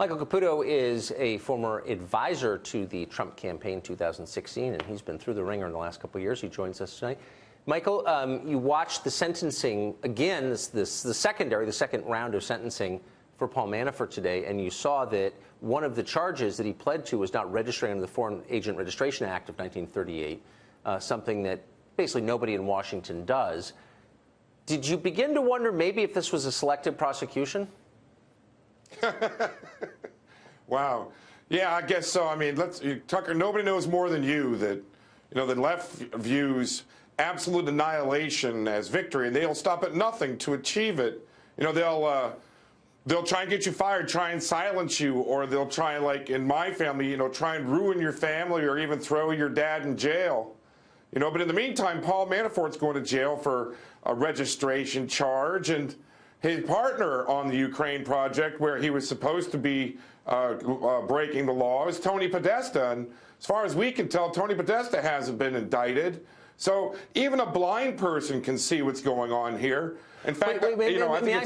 Michael Caputo is a former advisor to the Trump campaign 2016, and he's been through the ringer in the last couple of years. He joins us tonight. Michael, you watched the sentencing again, the second round of sentencing for Paul Manafort today, and you saw that one of the charges that he pled to was not registering under the Foreign Agent Registration Act of 1938, something that basically nobody in Washington does. Did you begin to wonder maybe if this was a selective prosecution? Wow. Yeah, I guess so. I mean, Tucker, nobody knows more than you that, the left views absolute annihilation as victory, and they'll stop at nothing to achieve it. They'll try and get you fired, try and silence you, or they'll try, like in my family, try and ruin your family or even throw your dad in jail. But in the meantime, Paul Manafort's going to jail for a registration charge, and his partner on the Ukraine project, where he was supposed to be breaking the law, is Tony Podesta. And as far as we can tell, Tony Podesta hasn't been indicted. So even a blind person can see what's going on here. In fact, may I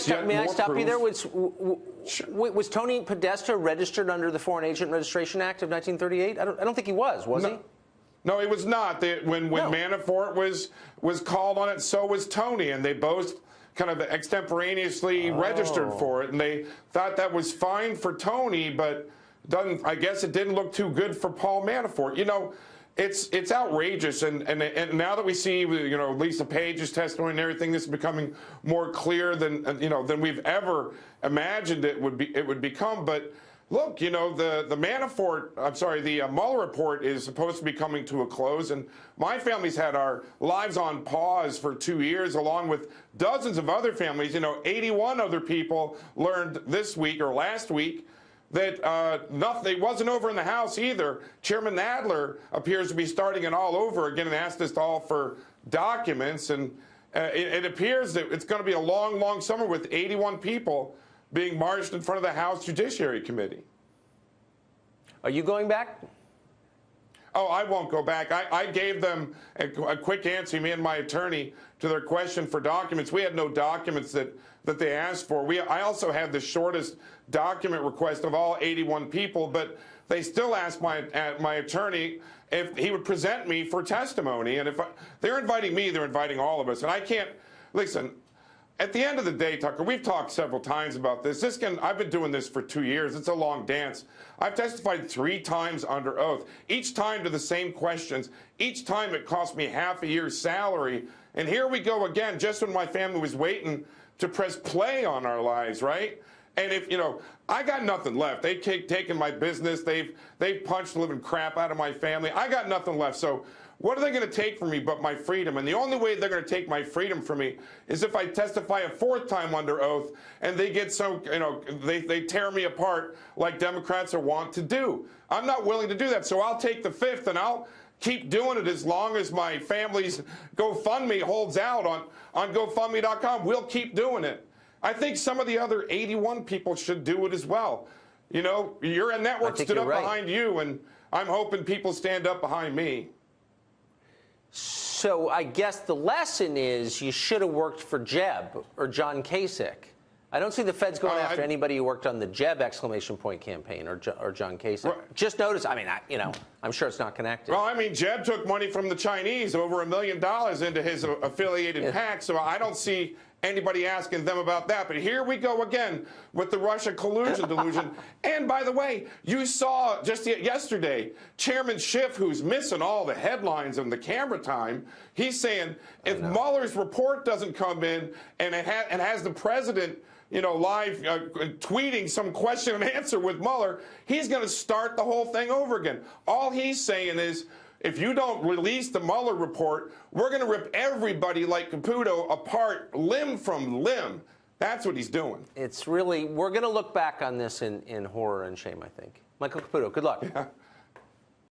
stop you there? Was Tony Podesta registered under the Foreign Agent Registration Act of 1938? I don't think he was he? No, he was not. When Manafort was called on it, so was Tony, and they both kind of extemporaneously registered for it, and they thought that was fine for Tony, but I guess it didn't look too good for Paul Manafort. It's outrageous, and now that we see, Lisa Page's testimony and everything, this is becoming more clear than we've ever imagined it would become. But look, the Mueller report is supposed to be coming to a close, and my family's had our lives on pause for 2 years, along with dozens of other families. 81 other people learned this week or last week that nothing wasn't over in the House either. Chairman Nadler appears to be starting it all over again and asked us all for documents, and it appears that it's going to be a long, long summer with 81 people being marched in front of the House Judiciary Committee. Are you going back? Oh, I won't go back. I gave them a quick answer, me and my attorney, to their question for documents. We had no documents that they asked for. I also had the shortest document request of all 81 people, but they still asked my attorney if he would present me for testimony. And if they're inviting me, they're inviting all of us. And I can't, listen, at the end of the day, Tucker, we've talked several times about this. I've been doing this for 2 years. It's a long dance. I've testified 3 times under oath, each time to the same questions. Each time it cost me half a year's salary. And here we go again, just when my family was waiting to press play on our lives, right? And if, I got nothing left. They've taken my business. They've punched the living crap out of my family. I got nothing left. So what are they going to take from me but my freedom? And the only way they're going to take my freedom from me is if I testify a 4th time under oath and they get they tear me apart like Democrats are wont to do. I'm not willing to do that. So I'll take the 5th, and I'll keep doing it as long as my family's GoFundMe holds out on GoFundMe.com. We'll keep doing it. I think some of the other 81 people should do it as well. Your network stood up behind you, and I'm hoping people stand up behind me. So I guess the lesson is you should have worked for Jeb or John Kasich. I don't see the feds going after anybody who worked on the Jeb ! Campaign or John Kasich. Right. Just notice, I'm sure it's not connected. Well, Jeb took money from the Chinese, over $1 million into his affiliated PAC, so I don't see anybody asking them about that. But here we go again with the Russia collusion delusion. And by the way, you saw just yesterday, Chairman Schiff, who's missing all the headlines and the camera time, he's saying if Mueller's report doesn't come in and it has the president live tweeting some question and answer with Mueller, he's going to start the whole thing over again. All he's saying is, if you don't release the Mueller report, we're going to rip everybody like Caputo apart limb from limb. That's what he's doing. It's really, we're going to look back on this in horror and shame, I think. Michael Caputo, good luck. Yeah.